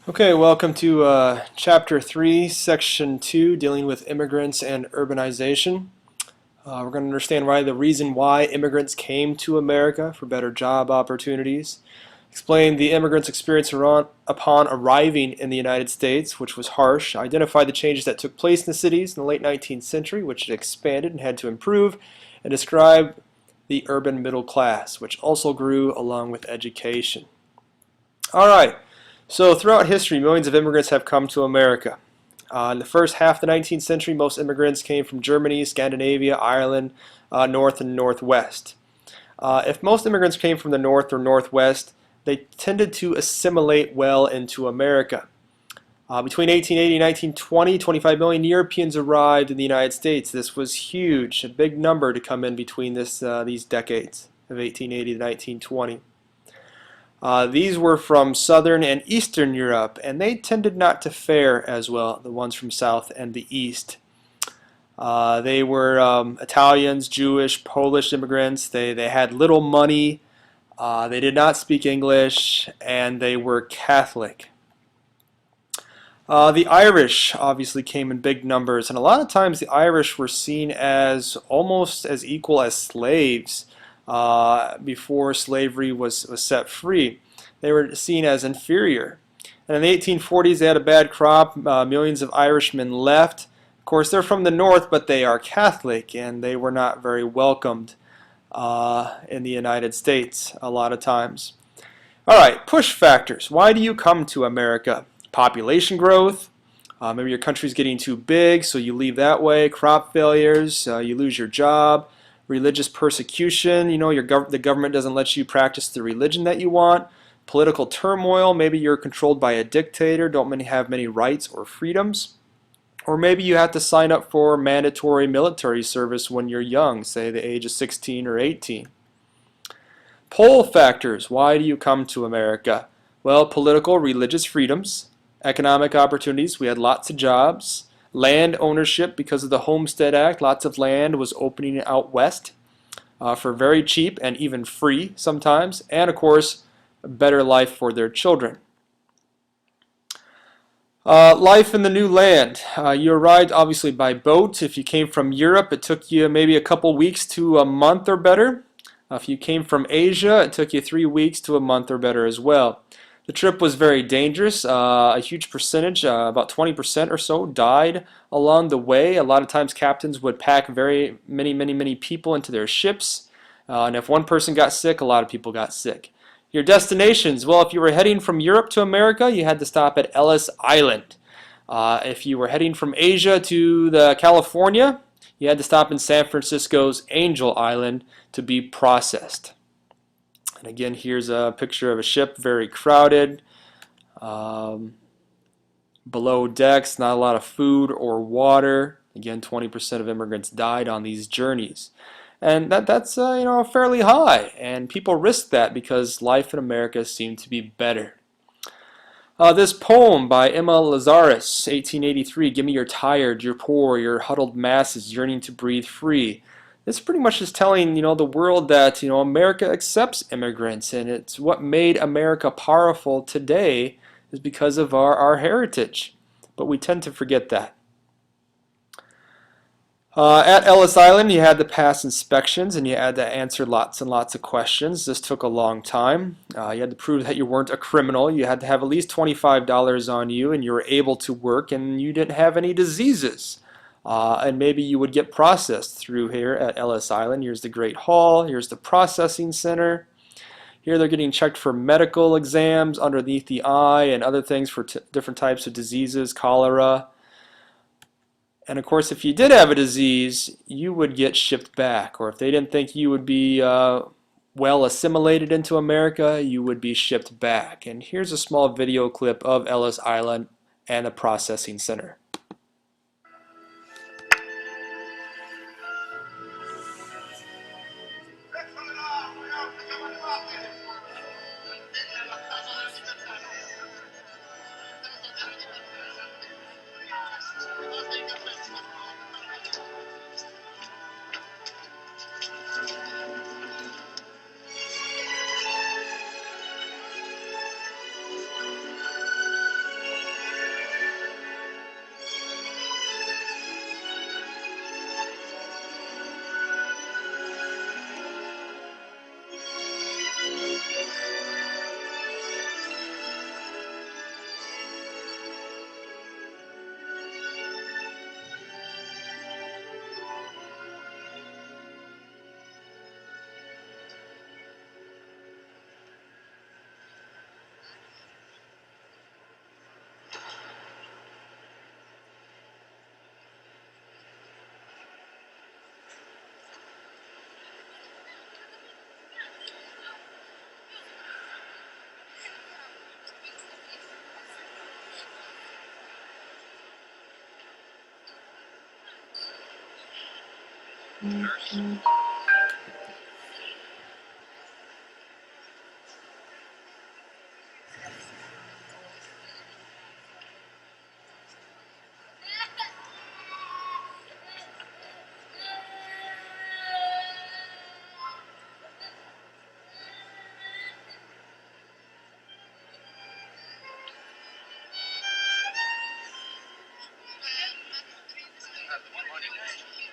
Okay, welcome to Chapter 3, Section 2, dealing with immigrants and urbanization. We're going to understand the reason why immigrants came to America for better job opportunities, explain the immigrants' experience upon arriving in the United States, which was harsh, identify the changes that took place in the cities in the late 19th century, which had expanded and had to improve, and describe the urban middle class, which also grew along with education. All right. So throughout history, millions of immigrants have come to America. In the first half of the 19th century, most immigrants came from Germany, Scandinavia, Ireland, North and Northwest. If most immigrants came from the North or Northwest, they tended to assimilate well into America. Between 1880 and 1920, 25 million Europeans arrived in the United States. This was huge, a big number to come in between these decades of 1880 to 1920. These were from Southern and Eastern Europe, and they tended not to fare as well, the ones from South and the East. They were Italians, Jewish, Polish immigrants. They had little money, they did not speak English, and they were Catholic. The Irish obviously came in big numbers, and a lot of times the Irish were seen as almost as equal as slaves. Before slavery was set free. They were seen as inferior. And in the 1840s, they had a bad crop. Millions of Irishmen left. Of course, they're from the north, but they are Catholic, and they were not very welcomed in the United States a lot of times. All right, push factors. Why do you come to America? Population growth. Maybe your country's getting too big, so you leave that way. Crop failures. You lose your job. Religious persecution, the government doesn't let you practice the religion that you want. Political turmoil, maybe you're controlled by a dictator, don't have many rights or freedoms. Or maybe you have to sign up for mandatory military service when you're young, say the age of 16 or 18. Pull factors, why do you come to America? Well, political, religious freedoms, economic opportunities, we had lots of jobs. Land ownership, because of the Homestead Act, lots of land was opening out west for very cheap and even free sometimes, and of course, a better life for their children. Life in the new land. You arrived obviously by boat. If you came from Europe, it took you maybe a couple weeks to a month or better. If you came from Asia, it took you 3 weeks to a month or better as well. The trip was very dangerous. A huge percentage, about 20% or so, died along the way. A lot of times captains would pack very many people into their ships. And if one person got sick, a lot of people got sick. Your destinations. Well, if you were heading from Europe to America, you had to stop at Ellis Island. If you were heading from Asia to California, you had to stop in San Francisco's Angel Island to be processed. And again, here's a picture of a ship, very crowded. Below decks, not a lot of food or water. Again, 20% of immigrants died on these journeys. And that's fairly high. And people risk that because life in America seemed to be better. This poem by Emma Lazarus, 1883, Give me your tired, your poor, your huddled masses yearning to breathe free. This pretty much is telling the world that America accepts immigrants, and it's what made America powerful today is because of our heritage. But we tend to forget that. At Ellis Island, you had to pass inspections and you had to answer lots and lots of questions. This took a long time. You had to prove that you weren't a criminal. You had to have at least $25 on you and you were able to work and you didn't have any diseases. And maybe you would get processed through here at Ellis Island. Here's the Great Hall. Here's the processing center. Here they're getting checked for medical exams underneath the eye and other things for different types of diseases, cholera. And of course, if you did have a disease, you would get shipped back. Or if they didn't think you would be well assimilated into America, you would be shipped back. And here's a small video clip of Ellis Island and the processing center. Nurse.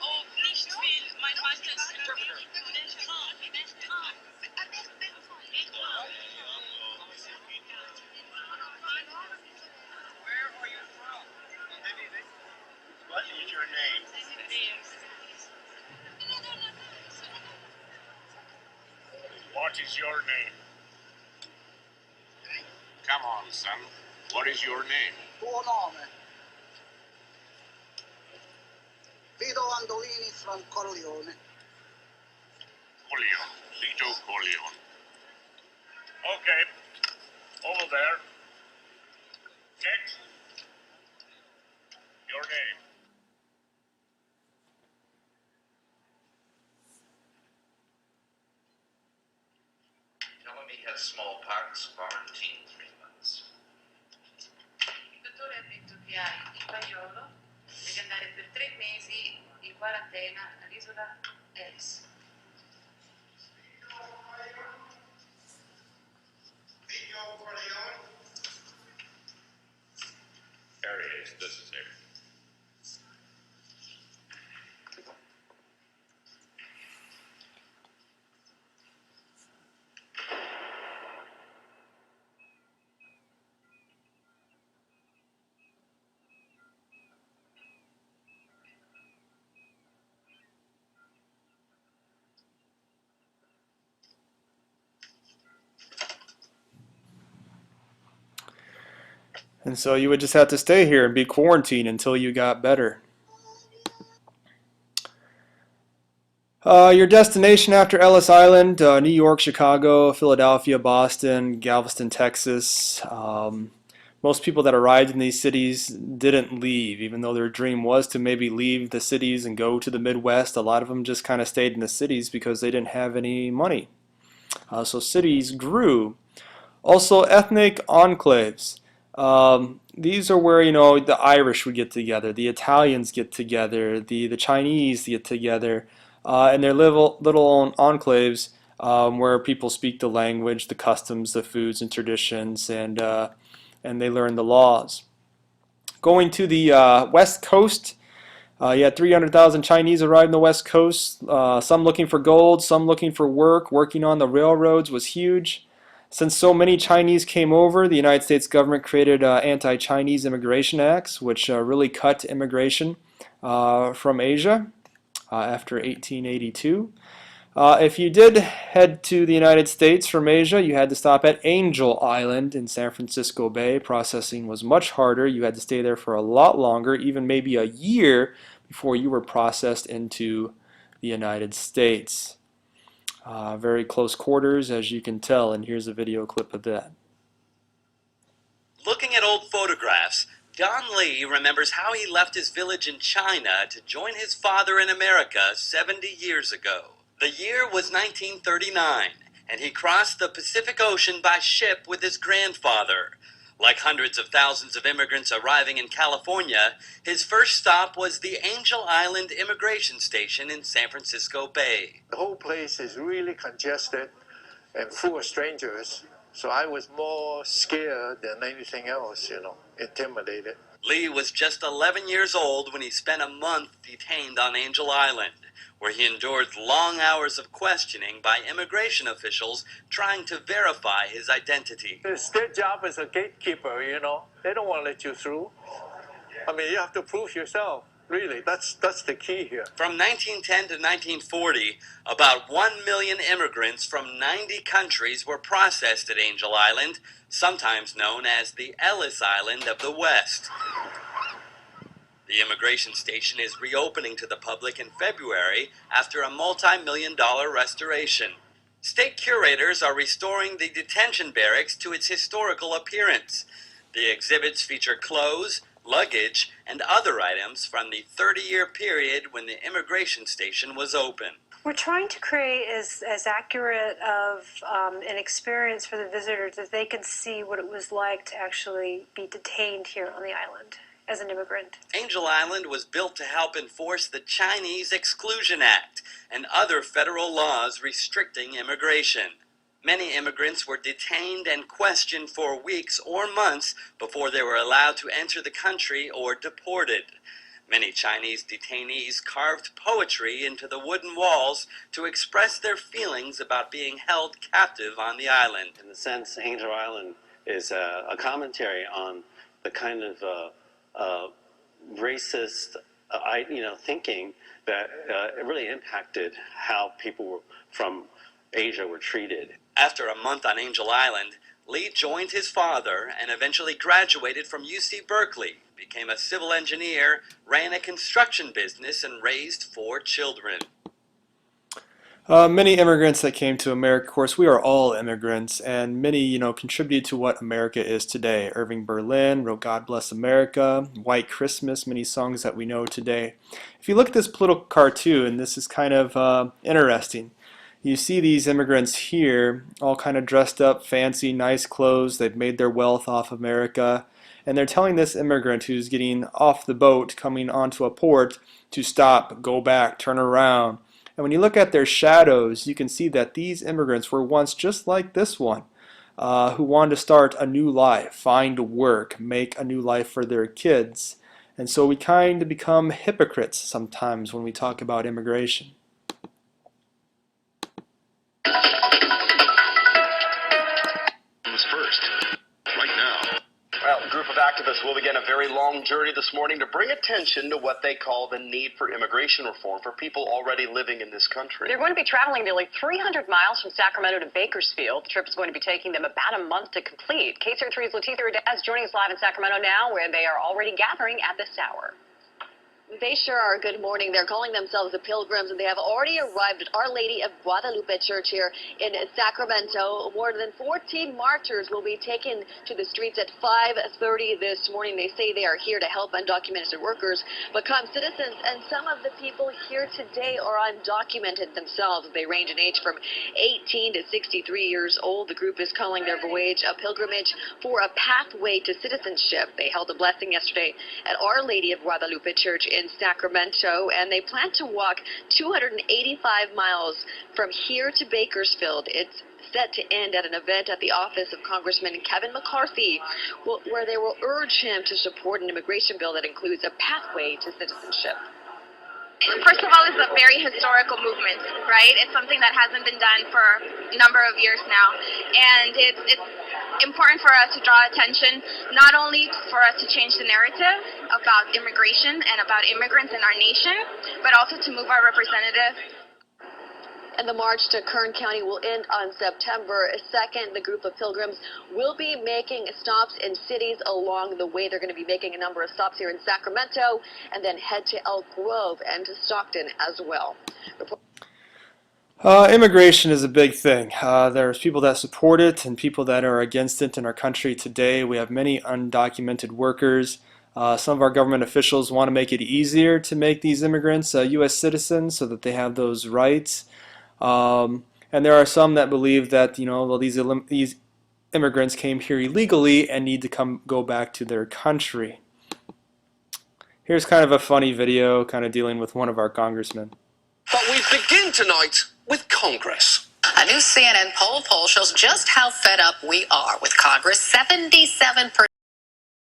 Oh, nicht viel. Mein Meister ist Interpreter. Where are you from? What is your name? What is your name? Come on, son. What is your name? Tuo nome? Vito Andolini from Corleone. Corleone. Vito Corleone. Okay. Over there. Next. Your name. Tell him he has smallpox, quarantine 3 months. Il dottore ha detto che hai il vaiolo, devi andare per 3 mesi in quarantena all'isola Ellis. Harry Hayes, this is him. And so you would just have to stay here and be quarantined until you got better. Your destination after Ellis Island: New York, Chicago, Philadelphia, Boston, Galveston, Texas. Most people that arrived in these cities didn't leave, even though their dream was to maybe leave the cities and go to the Midwest. A lot of them just kind of stayed in the cities because they didn't have any money. So cities grew. Also, ethnic enclaves. These are where, the Irish would get together, the Italians get together, the Chinese get together, and their little own enclaves, where people speak the language, the customs, the foods and traditions, and they learn the laws. Going to the West Coast, you had 300,000 Chinese arrive in the West Coast, some looking for gold, some looking for work. Working on the railroads was huge. Since so many Chinese came over, the United States government created anti-Chinese immigration acts, which really cut immigration from Asia after 1882. If you did head to the United States from Asia, you had to stop at Angel Island in San Francisco Bay. Processing was much harder. You had to stay there for a lot longer, even maybe a year, before you were processed into the United States. Very close quarters, as you can tell, and here's a video clip of that. Looking at old photographs, Don Lee remembers how he left his village in China to join his father in America 70 years ago. The year was 1939, and he crossed the Pacific Ocean by ship with his grandfather. Like hundreds of thousands of immigrants arriving in California, his first stop was the Angel Island Immigration Station in San Francisco Bay. The whole place is really congested and full of strangers, so I was more scared than anything else, intimidated. Lee was just 11 years old when he spent a month detained on Angel Island, where he endured long hours of questioning by immigration officials trying to verify his identity. It's their job as a gatekeeper, They don't want to let you through. You have to prove yourself. Really, that's the key here. From 1910 to 1940, about 1 million immigrants from 90 countries were processed at Angel Island, sometimes known as the Ellis Island of the West. The immigration station is reopening to the public in February after a multi-million-dollar restoration. State curators are restoring the detention barracks to its historical appearance. The exhibits feature clothes, luggage, and other items from the 30-year period when the immigration station was open. We're trying to create as accurate of an experience for the visitors that they could see what it was like to actually be detained here on the island as an immigrant. Angel Island was built to help enforce the Chinese Exclusion Act and other federal laws restricting immigration. Many immigrants were detained and questioned for weeks or months before they were allowed to enter the country or deported. Many Chinese detainees carved poetry into the wooden walls to express their feelings about being held captive on the island. In a sense, Angel Island is a commentary on the kind of racist thinking that really impacted how people from Asia were treated. After a month on Angel Island, Lee joined his father and eventually graduated from UC Berkeley, became a civil engineer, ran a construction business, and raised 4 children. Many immigrants that came to America, of course, we are all immigrants, and many, contributed to what America is today. Irving Berlin wrote God Bless America, White Christmas, many songs that we know today. If you look at this political cartoon, this is kind of interesting. You see these immigrants here, all kind of dressed up, fancy, nice clothes. They've made their wealth off America. And they're telling this immigrant who's getting off the boat, coming onto a port, to stop, go back, turn around. And when you look at their shadows, you can see that these immigrants were once just like this one, who wanted to start a new life, find work, make a new life for their kids. And so we kind of become hypocrites sometimes when we talk about immigration. First, right now. Well, a group of activists will begin a very long journey this morning to bring attention to what they call the need for immigration reform for people already living in this country. They're going to be traveling nearly 300 miles from Sacramento to Bakersfield. The trip is going to be taking them about a month to complete. KCR3's Latifah Radaz joining us live in Sacramento now, where they are already gathering at this hour. They sure are. Good morning. They're calling themselves the Pilgrims, and they have already arrived at Our Lady of Guadalupe Church here in Sacramento. More than 14 marchers will be taken to the streets at 5:30 this morning. They say they are here to help undocumented workers become citizens, and some of the people here today are undocumented themselves. They range in age from 18 to 63 years old. The group is calling their voyage a pilgrimage for a pathway to citizenship. They held a blessing yesterday at Our Lady of Guadalupe Church in Sacramento, and they plan to walk 285 miles from here to Bakersfield. It's set to end at an event at the office of Congressman Kevin McCarthy, where they will urge him to support an immigration bill that includes a pathway to citizenship. First of all, it's a very historical movement, right? It's something that hasn't been done for a number of years now, and it's important for us to draw attention, not only for us to change the narrative about immigration and about immigrants in our nation, but also to move our representative. And the march to Kern County will end on September 2nd. The group of pilgrims will be making stops in cities along the way. They're going to be making a number of stops here in Sacramento and then head to Elk Grove and to Stockton as well. Immigration is a big thing. There's people that support it and people that are against it in our country today. We have many undocumented workers. Some of our government officials want to make it easier to make these immigrants U.S. citizens so that they have those rights. And there are some that believe that, well, these immigrants came here illegally and need to go back to their country. Here's kind of a funny video kind of dealing with one of our congressmen. But we begin tonight with Congress. A new CNN poll shows just how fed up we are with Congress. 77%